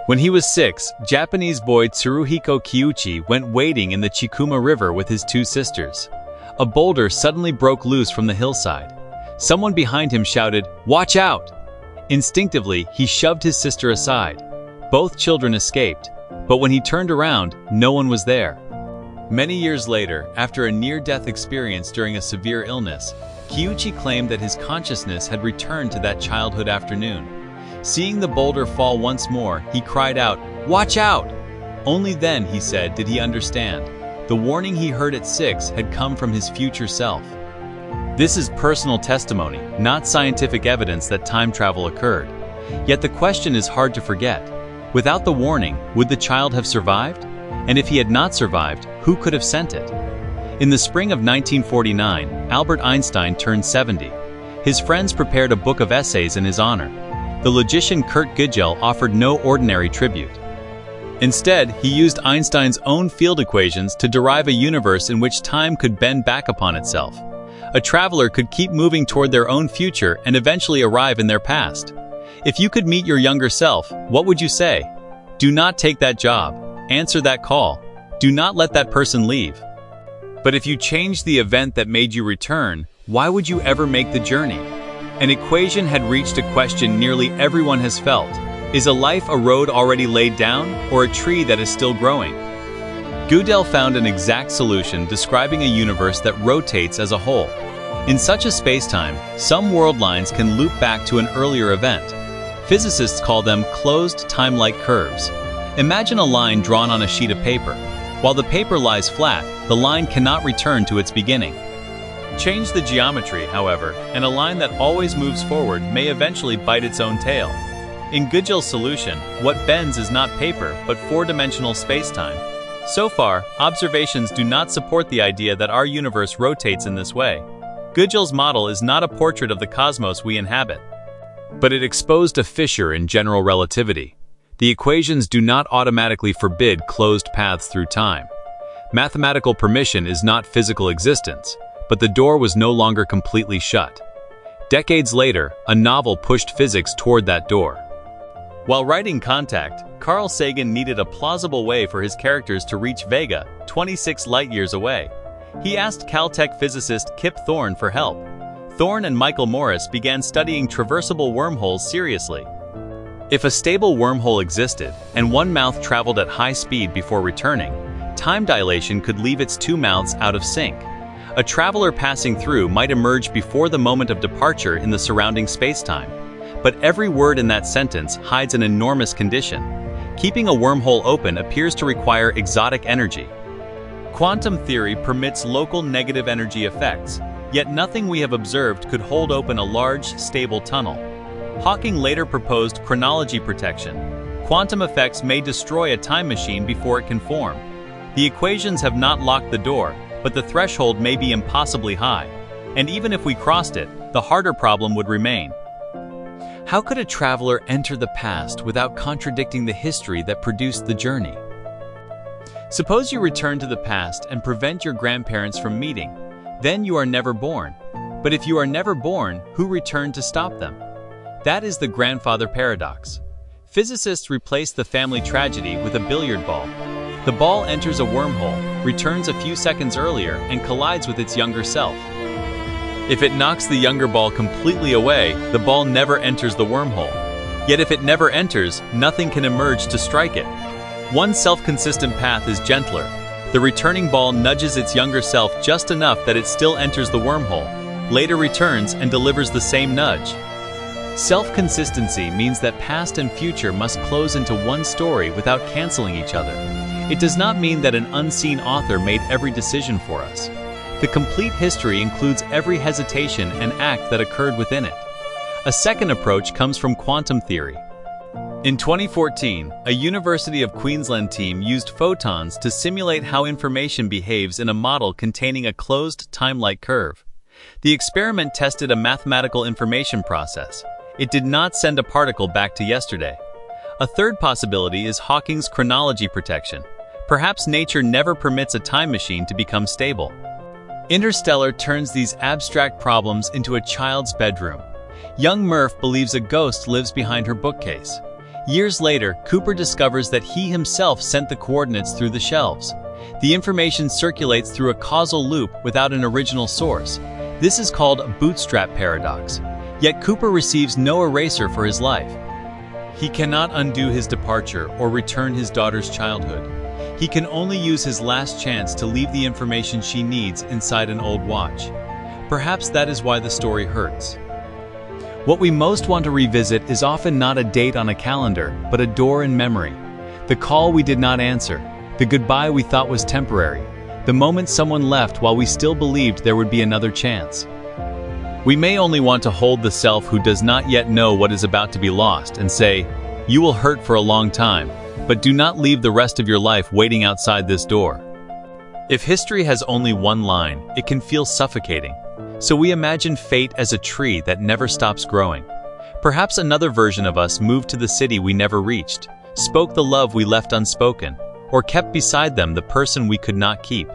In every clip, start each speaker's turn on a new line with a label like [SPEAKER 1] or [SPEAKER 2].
[SPEAKER 1] When he was 6, Japanese boy Tsuruhiko Kyuchi went wading in the Chikuma River with his 2 sisters. A boulder suddenly broke loose from the hillside. Someone behind him shouted, "Watch out!" Instinctively, he shoved his sister aside. Both children escaped, but when he turned around, no one was there. Many years later, after a near-death experience during a severe illness, Kyuchi claimed that his consciousness had returned to that childhood afternoon. Seeing the boulder fall once more, he cried out, "Watch out!" Only then, he said, did he understand. The warning he heard at 6 had come from his future self. This is personal testimony, not scientific evidence that time travel occurred. Yet the question is hard to forget. Without the warning, would the child have survived? And if he had not survived, who could have sent it? In the spring of 1949, Albert Einstein turned 70. His friends prepared a book of essays in his honor. The logician Kurt Gödel offered no ordinary tribute. Instead, he used Einstein's own field equations to derive a universe in which time could bend back upon itself. A traveler could keep moving toward their own future and eventually arrive in their past. If you could meet your younger self, what would you say? Do not take that job. Answer that call. Do not let that person leave. But if you changed the event that made you return, why would you ever make the journey? An equation had reached a question nearly everyone has felt. Is a life a road already laid down, or a tree that is still growing? Gödel found an exact solution describing a universe that rotates as a whole. In such a spacetime, some world lines can loop back to an earlier event. Physicists call them closed time-like curves. Imagine a line drawn on a sheet of paper. While the paper lies flat, the line cannot return to its beginning. Change the geometry, however, and a line that always moves forward may eventually bite its own tail. In Gödel's solution, what bends is not paper, but four-dimensional spacetime. So far, observations do not support the idea that our universe rotates in this way. Gödel's model is not a portrait of the cosmos we inhabit, but it exposed a fissure in general relativity. The equations do not automatically forbid closed paths through time. Mathematical permission is not physical existence, but the door was no longer completely shut. Decades later, a novel pushed physics toward that door. While writing Contact, Carl Sagan needed a plausible way for his characters to reach Vega, 26 light-years away. He asked Caltech physicist Kip Thorne for help. Thorne and Michael Morris began studying traversable wormholes seriously. If a stable wormhole existed, and one mouth traveled at high speed before returning, time dilation could leave its two mouths out of sync. A traveler passing through might emerge before the moment of departure in the surrounding spacetime. But every word in that sentence hides an enormous condition. Keeping a wormhole open appears to require exotic energy. Quantum theory permits local negative energy effects, yet nothing we have observed could hold open a large, stable tunnel. Hawking later proposed chronology protection. Quantum effects may destroy a time machine before it can form. The equations have not locked the door, but the threshold may be impossibly high. And even if we crossed it, the harder problem would remain. How could a traveler enter the past without contradicting the history that produced the journey? Suppose you return to the past and prevent your grandparents from meeting. Then you are never born. But if you are never born, who returned to stop them? That is the grandfather paradox. Physicists replace the family tragedy with a billiard ball. The ball enters a wormhole, returns a few seconds earlier, and collides with its younger self. If it knocks the younger ball completely away, the ball never enters the wormhole. Yet if it never enters, nothing can emerge to strike it. One self-consistent path is gentler. The returning ball nudges its younger self just enough that it still enters the wormhole, later returns and delivers the same nudge. Self-consistency means that past and future must close into one story without canceling each other. It does not mean that an unseen author made every decision for us. The complete history includes every hesitation and act that occurred within it. A second approach comes from quantum theory. In 2014, a University of Queensland team used photons to simulate how information behaves in a model containing a closed time-like curve. The experiment tested a mathematical information process. It did not send a particle back to yesterday. A third possibility is Hawking's chronology protection. Perhaps nature never permits a time machine to become stable. Interstellar turns these abstract problems into a child's bedroom. Young Murph believes a ghost lives behind her bookcase. Years later, Cooper discovers that he himself sent the coordinates through the shelves. The information circulates through a causal loop without an original source. This is called a bootstrap paradox. Yet Cooper receives no eraser for his life. He cannot undo his departure or return his daughter's childhood. He can only use his last chance to leave the information she needs inside an old watch. Perhaps that is why the story hurts. What we most want to revisit is often not a date on a calendar, but a door in memory. The call we did not answer, the goodbye we thought was temporary, the moment someone left while we still believed there would be another chance. We may only want to hold the self who does not yet know what is about to be lost and say, "You will hurt for a long time, but do not leave the rest of your life waiting outside this door." If history has only one line, it can feel suffocating. So we imagine fate as a tree that never stops growing. Perhaps another version of us moved to the city we never reached, spoke the love we left unspoken, or kept beside them the person we could not keep.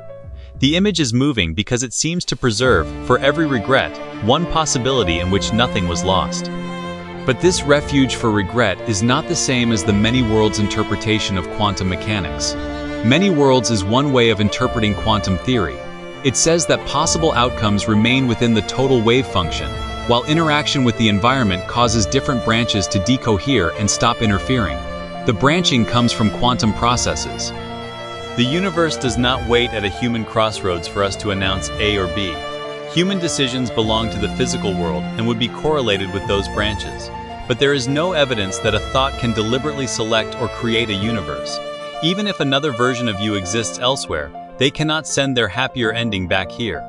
[SPEAKER 1] The image is moving because it seems to preserve, for every regret, one possibility in which nothing was lost. But this refuge for regret is not the same as the many worlds interpretation of quantum mechanics. Many worlds is one way of interpreting quantum theory. It says that possible outcomes remain within the total wave function, while interaction with the environment causes different branches to decohere and stop interfering. The branching comes from quantum processes. The universe does not wait at a human crossroads for us to announce A or B. Human decisions belong to the physical world and would be correlated with those branches. But there is no evidence that a thought can deliberately select or create a universe. Even if another version of you exists elsewhere, they cannot send their happier ending back here.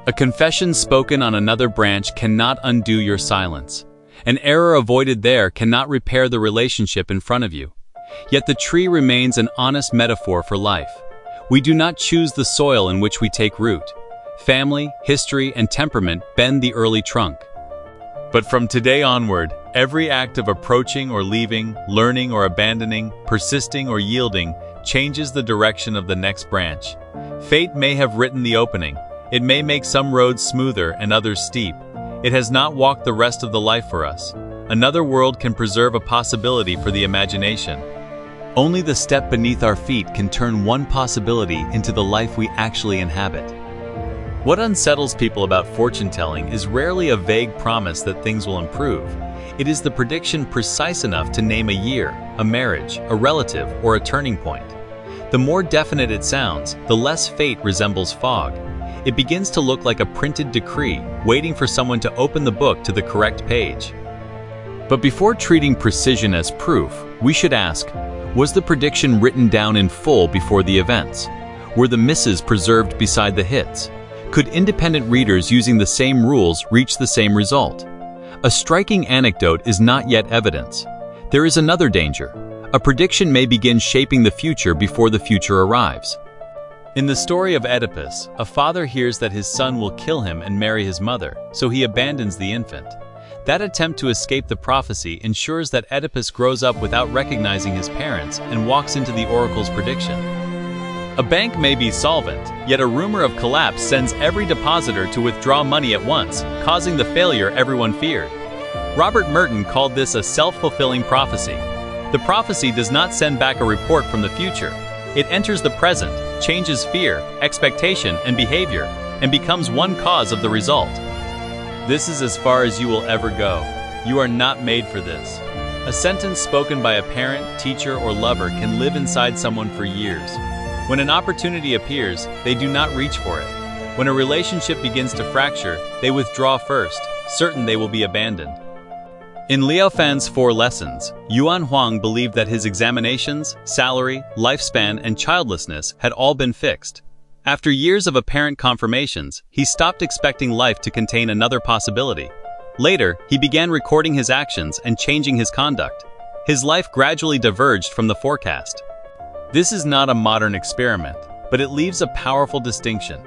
[SPEAKER 1] A confession spoken on another branch cannot undo your silence. An error avoided there cannot repair the relationship in front of you. Yet the tree remains an honest metaphor for life. We do not choose the soil in which we take root. Family, history, and temperament bend the early trunk. But from today onward, every act of approaching or leaving, learning or abandoning, persisting or yielding, changes the direction of the next branch. Fate may have written the opening. It may make some roads smoother and others steep. It has not walked the rest of the life for us. Another world can preserve a possibility for the imagination. Only the step beneath our feet can turn one possibility into the life we actually inhabit. What unsettles people about fortune-telling is rarely a vague promise that things will improve. It is the prediction precise enough to name a year, a marriage, a relative, or a turning point. The more definite it sounds, the less fate resembles fog. It begins to look like a printed decree, waiting for someone to open the book to the correct page. But before treating precision as proof, we should ask, was the prediction written down in full before the events? Were the misses preserved beside the hits? Could independent readers using the same rules reach the same result? A striking anecdote is not yet evidence. There is another danger. A prediction may begin shaping the future before the future arrives. In the story of Oedipus, a father hears that his son will kill him and marry his mother, so he abandons the infant. That attempt to escape the prophecy ensures that Oedipus grows up without recognizing his parents and walks into the oracle's prediction. A bank may be solvent, yet a rumor of collapse sends every depositor to withdraw money at once, causing the failure everyone feared. Robert Merton called this a self-fulfilling prophecy. The prophecy does not send back a report from the future. It enters the present, changes fear, expectation, and behavior, and becomes one cause of the result. This is as far as you will ever go. You are not made for this. A sentence spoken by a parent, teacher, or lover can live inside someone for years. When an opportunity appears, they do not reach for it. When a relationship begins to fracture, they withdraw first, certain they will be abandoned. In Liao Fan's 4 lessons, Yuan Huang believed that his examinations, salary, lifespan, and childlessness had all been fixed. After years of apparent confirmations, he stopped expecting life to contain another possibility. Later, he began recording his actions and changing his conduct. His life gradually diverged from the forecast. This is not a modern experiment, but it leaves a powerful distinction.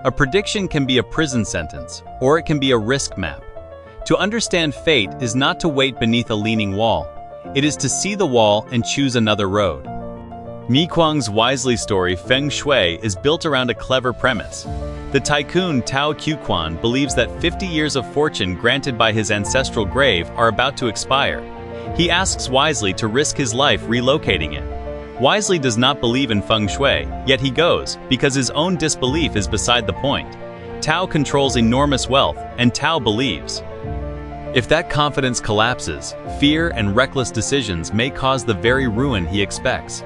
[SPEAKER 1] A prediction can be a prison sentence, or it can be a risk map. To understand fate is not to wait beneath a leaning wall. It is to see the wall and choose another road. Mi Kuang's wisely story Feng Shui is built around a clever premise. The tycoon Tao Qiuquan believes that 50 years of fortune granted by his ancestral grave are about to expire. He asks Wisely to risk his life relocating it. Wisely does not believe in feng shui, yet he goes, because his own disbelief is beside the point. Tao controls enormous wealth, and Tao believes. If that confidence collapses, fear and reckless decisions may cause the very ruin he expects.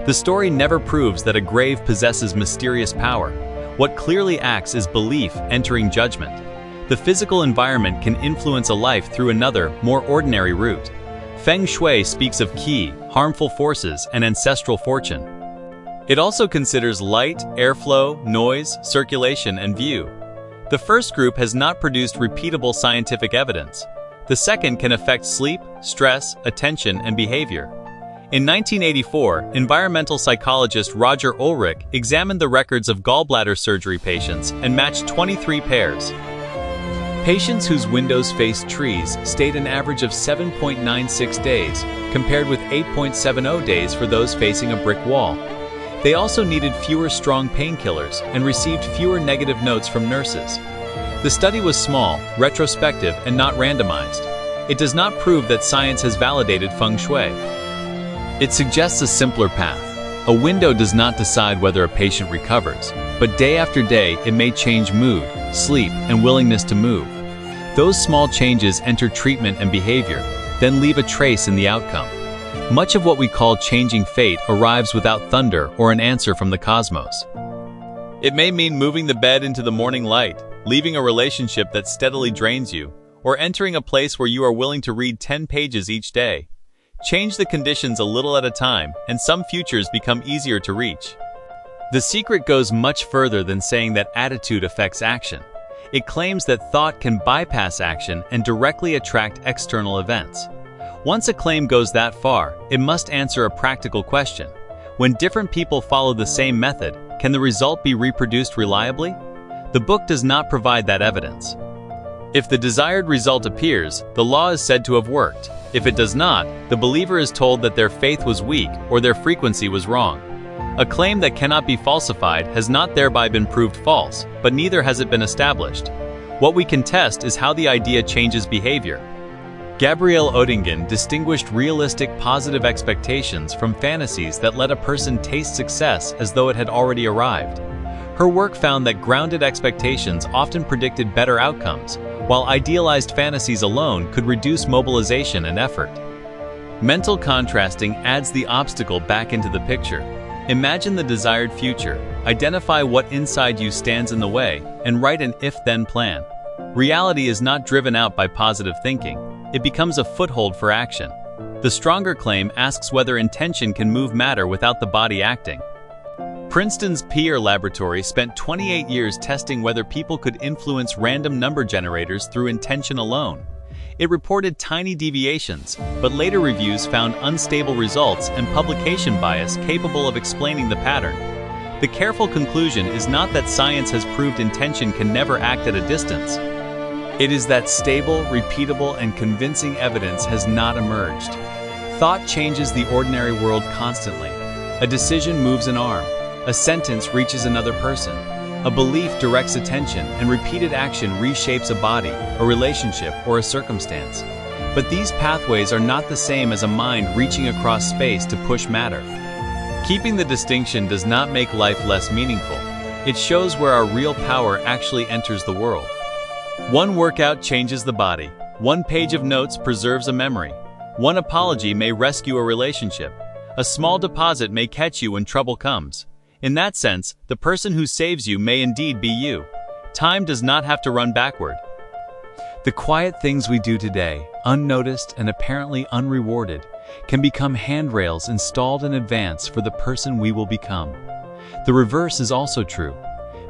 [SPEAKER 1] The story never proves that a grave possesses mysterious power. What clearly acts is belief entering judgment. The physical environment can influence a life through another, more ordinary route. Feng Shui speaks of qi, harmful forces, and ancestral fortune. It also considers light, airflow, noise, circulation, and view. The first group has not produced repeatable scientific evidence. The second can affect sleep, stress, attention, and behavior. In 1984, environmental psychologist Roger Ulrich examined the records of gallbladder surgery patients and matched 23 pairs. Patients whose windows faced trees stayed an average of 7.96 days, compared with 8.70 days for those facing a brick wall. They also needed fewer strong painkillers and received fewer negative notes from nurses. The study was small, retrospective, and not randomized. It does not prove that science has validated feng shui. It suggests a simpler path. A window does not decide whether a patient recovers, but day after day it may change mood, sleep, and willingness to move. Those small changes enter treatment and behavior, then leave a trace in the outcome. Much of what we call changing fate arrives without thunder or an answer from the cosmos. It may mean moving the bed into the morning light, leaving a relationship that steadily drains you, or entering a place where you are willing to read 10 pages each day. Change the conditions a little at a time, and some futures become easier to reach. The secret goes much further than saying that attitude affects action. It claims that thought can bypass action and directly attract external events. Once a claim goes that far, it must answer a practical question. When different people follow the same method, can the result be reproduced reliably? The book does not provide that evidence. If the desired result appears, the law is said to have worked. If it does not, the believer is told that their faith was weak or their frequency was wrong. A claim that cannot be falsified has not thereby been proved false, but neither has it been established. What we can test is how the idea changes behavior. Gabrielle Oettingen distinguished realistic positive expectations from fantasies that let a person taste success as though it had already arrived. Her work found that grounded expectations often predicted better outcomes, while idealized fantasies alone could reduce mobilization and effort. Mental contrasting adds the obstacle back into the picture. Imagine the desired future, identify what inside you stands in the way, and write an if-then plan. Reality is not driven out by positive thinking. It becomes a foothold for action. The stronger claim asks whether intention can move matter without the body acting. Princeton's Peer Laboratory spent 28 years testing whether people could influence random number generators through intention alone. It reported tiny deviations, but later reviews found unstable results and publication bias capable of explaining the pattern. The careful conclusion is not that science has proved intention can never act at a distance. It is that stable, repeatable, and convincing evidence has not emerged. Thought changes the ordinary world constantly. A decision moves an arm. A sentence reaches another person. A belief directs attention, and repeated action reshapes a body, a relationship, or a circumstance. But these pathways are not the same as a mind reaching across space to push matter. Keeping the distinction does not make life less meaningful. It shows where our real power actually enters the world. One workout changes the body. One page of notes preserves a memory. One apology may rescue a relationship. A small deposit may catch you when trouble comes. In that sense, the person who saves you may indeed be you. Time does not have to run backward. The quiet things we do today, unnoticed and apparently unrewarded, can become handrails installed in advance for the person we will become. The reverse is also true.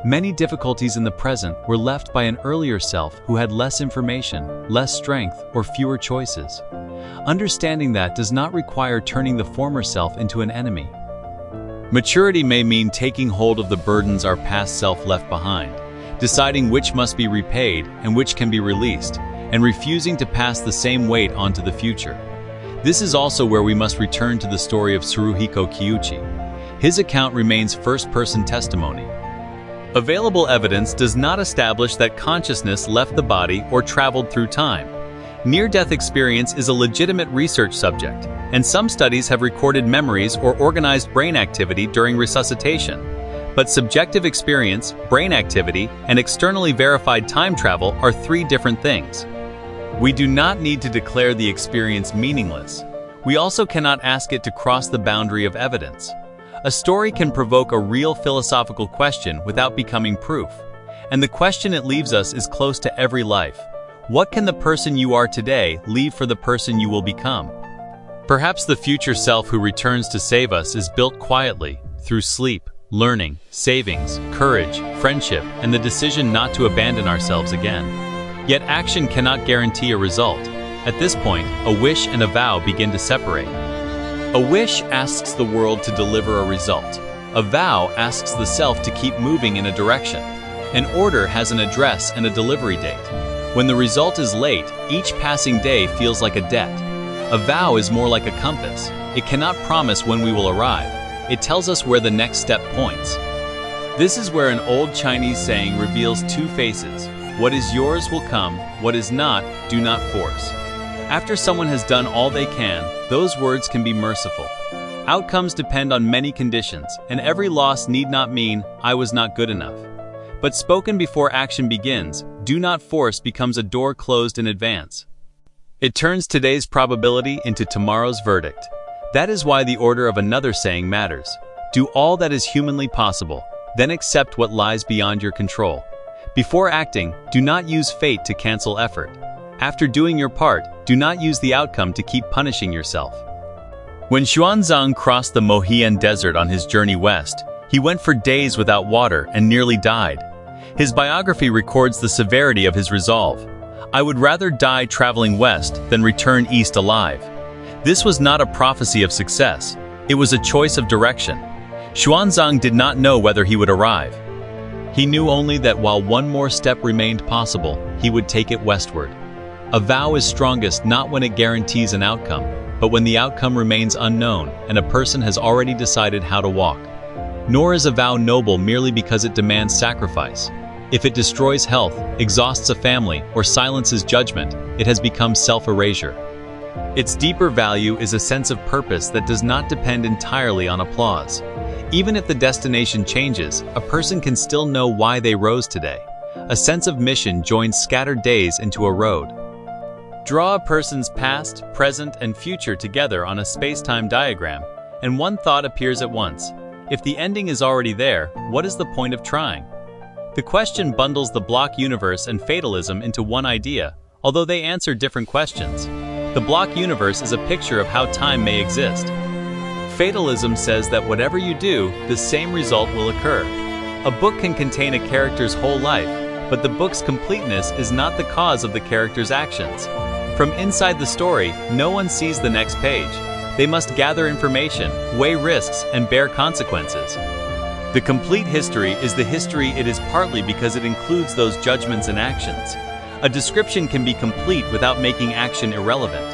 [SPEAKER 1] Many difficulties in the present were left by an earlier self who had less information, less strength, or fewer choices. Understanding that does not require turning the former self into an enemy. Maturity may mean taking hold of the burdens our past self left behind, deciding which must be repaid and which can be released, and refusing to pass the same weight onto the future. This is also where we must return to the story of Tsuruhiko Kyuchi. His account remains first-person testimony. Available evidence does not establish that consciousness left the body or traveled through time. Near-death experience is a legitimate research subject, and some studies have recorded memories or organized brain activity during resuscitation. But subjective experience, brain activity, and externally verified time travel are three different things. We do not need to declare the experience meaningless. We also cannot ask it to cross the boundary of evidence. A story can provoke a real philosophical question without becoming proof, and the question it leaves us is close to every life. What can the person you are today leave for the person you will become? Perhaps the future self who returns to save us is built quietly, through sleep, learning, savings, courage, friendship, and the decision not to abandon ourselves again. Yet action cannot guarantee a result. At this point, a wish and a vow begin to separate. A wish asks the world to deliver a result. A vow asks the self to keep moving in a direction. An order has an address and a delivery date. When the result is late, each passing day feels like a debt. A vow is more like a compass. It cannot promise when we will arrive. It tells us where the next step points. This is where an old Chinese saying reveals two faces. What is yours will come, what is not, do not force. After someone has done all they can, those words can be merciful. Outcomes depend on many conditions, and every loss need not mean, I was not good enough. But spoken before action begins, do not force becomes a door closed in advance. It turns today's probability into tomorrow's verdict. That is why the order of another saying matters. Do all that is humanly possible, then accept what lies beyond your control. Before acting, do not use fate to cancel effort. After doing your part, do not use the outcome to keep punishing yourself. When Xuanzang crossed the Mohian Desert on his journey west, he went for days without water and nearly died. His biography records the severity of his resolve. I would rather die traveling west than return east alive. This was not a prophecy of success. It was a choice of direction. Xuanzang did not know whether he would arrive. He knew only that while one more step remained possible, he would take it westward. A vow is strongest not when it guarantees an outcome, but when the outcome remains unknown and a person has already decided how to walk. Nor is a vow noble merely because it demands sacrifice. If it destroys health, exhausts a family, or silences judgment, it has become self-erasure. Its deeper value is a sense of purpose that does not depend entirely on applause. Even if the destination changes, a person can still know why they rose today. A sense of mission joins scattered days into a road. Draw a person's past, present, and future together on a space-time diagram, and one thought appears at once. If the ending is already there, what is the point of trying? The question bundles the block universe and fatalism into one idea, although they answer different questions. The block universe is a picture of how time may exist. Fatalism says that whatever you do, the same result will occur. A book can contain a character's whole life, but the book's completeness is not the cause of the character's actions. From inside the story, no one sees the next page. They must gather information, weigh risks, and bear consequences. The complete history is the history it is partly because it includes those judgments and actions. A description can be complete without making action irrelevant.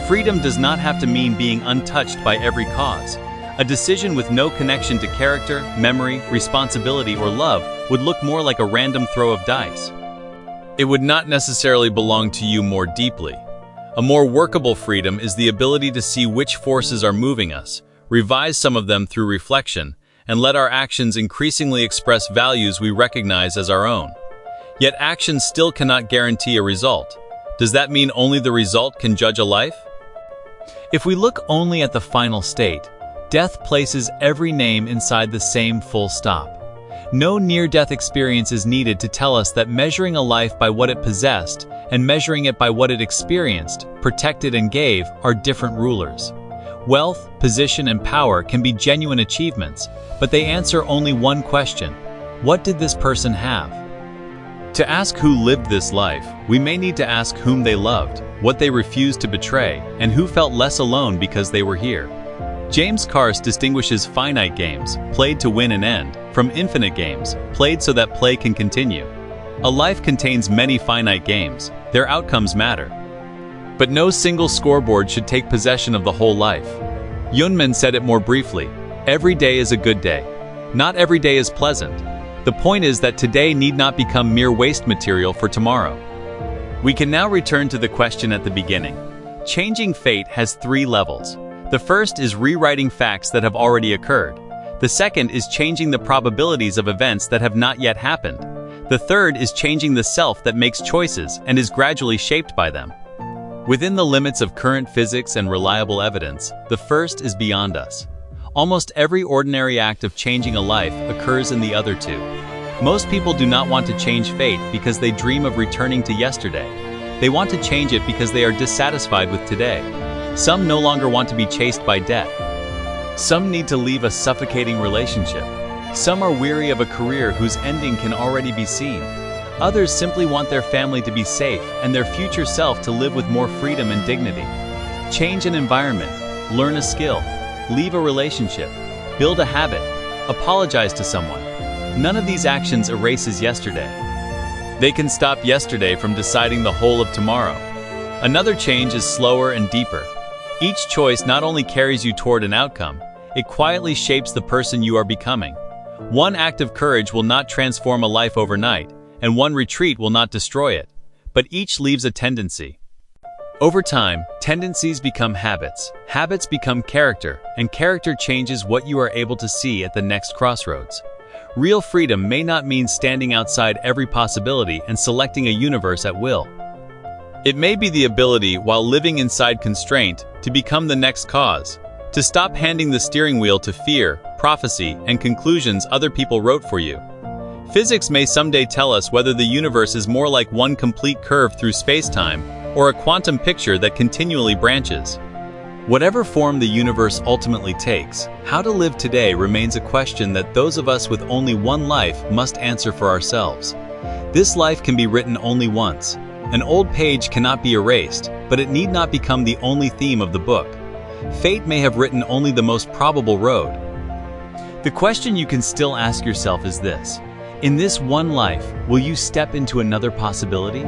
[SPEAKER 1] Freedom does not have to mean being untouched by every cause. A decision with no connection to character, memory, responsibility, or love would look more like a random throw of dice. It would not necessarily belong to you more deeply. A more workable freedom is the ability to see which forces are moving us, revise some of them through reflection, and let our actions increasingly express values we recognize as our own. Yet action still cannot guarantee a result. Does that mean only the result can judge a life? If we look only at the final state, death places every name inside the same full stop. No near-death experience is needed to tell us that measuring a life by what it possessed and measuring it by what it experienced, protected, and gave are different rulers. Wealth, position, and power can be genuine achievements, but they answer only one question: what did this person have? To ask who lived this life, we may need to ask whom they loved, what they refused to betray, and who felt less alone because they were here. James Carse distinguishes finite games, played to win and end, from infinite games, played so that play can continue. A life contains many finite games. Their outcomes matter. But no single scoreboard should take possession of the whole life. Yunmen said it more briefly: every day is a good day. Not every day is pleasant. The point is that today need not become mere waste material for tomorrow. We can now return to the question at the beginning. Changing fate has 3 levels. The first is rewriting facts that have already occurred. The second is changing the probabilities of events that have not yet happened. The third is changing the self that makes choices and is gradually shaped by them. Within the limits of current physics and reliable evidence, the first is beyond us. Almost every ordinary act of changing a life occurs in the other 2. Most people do not want to change fate because they dream of returning to yesterday. They want to change it because they are dissatisfied with today. Some no longer want to be chased by debt. Some need to leave a suffocating relationship. Some are weary of a career whose ending can already be seen. Others simply want their family to be safe and their future self to live with more freedom and dignity. Change an environment, learn a skill, leave a relationship, build a habit, apologize to someone. None of these actions erases yesterday. They can stop yesterday from deciding the whole of tomorrow. Another change is slower and deeper. Each choice not only carries you toward an outcome, it quietly shapes the person you are becoming. One act of courage will not transform a life overnight, and one retreat will not destroy it, but each leaves a tendency. Over time, tendencies become habits, habits become character, and character changes what you are able to see at the next crossroads. Real freedom may not mean standing outside every possibility and selecting a universe at will. It may be the ability, while living inside constraint, to become the next cause, to stop handing the steering wheel to fear, prophecy, and conclusions other people wrote for you. Physics may someday tell us whether the universe is more like one complete curve through space-time or a quantum picture that continually branches. Whatever form the universe ultimately takes, how to live today remains a question that those of us with only one life must answer for ourselves. This life can be written only once. An old page cannot be erased, but it need not become the only theme of the book. Fate may have written only the most probable road. The question you can still ask yourself is this: in this one life, will you step into another possibility?